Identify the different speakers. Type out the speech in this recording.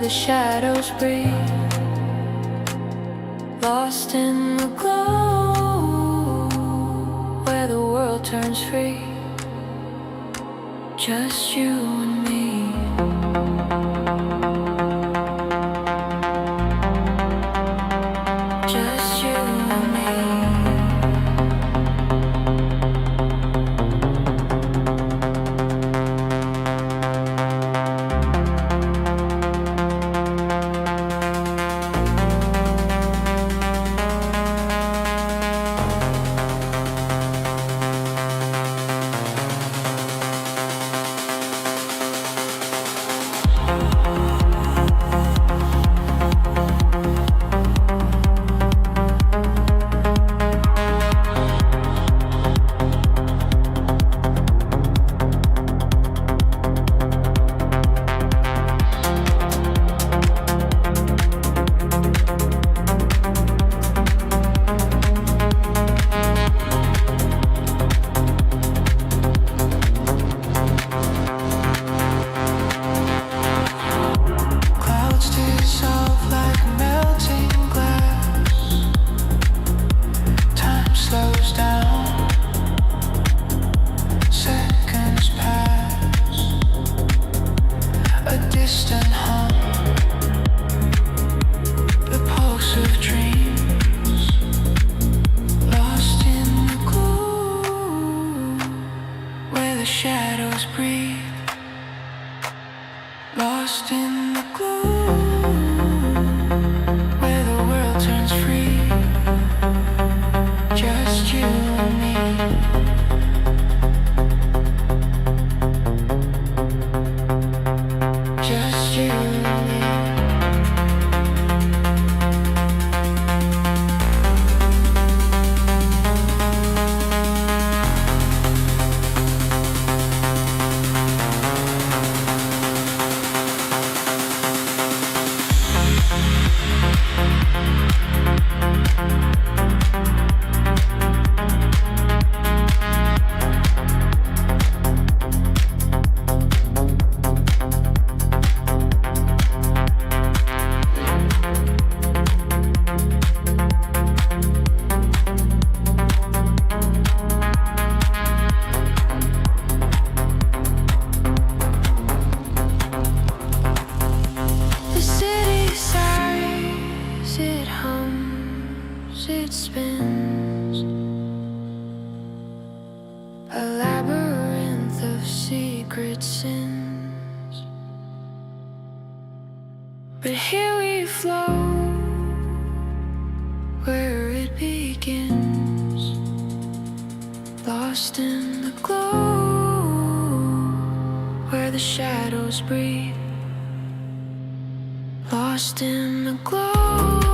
Speaker 1: the shadows breathe, lost in the glow, where the world turns free. Just you and me. Just you and me. Shadows breathe, lost in the glow, where the world turns free. Just you and me. Just you and me. It hums, it spins, a labyrinth of secret sins. But here we flow, where it begins, lost in the glow, where the shadows breathe, lost in the glow.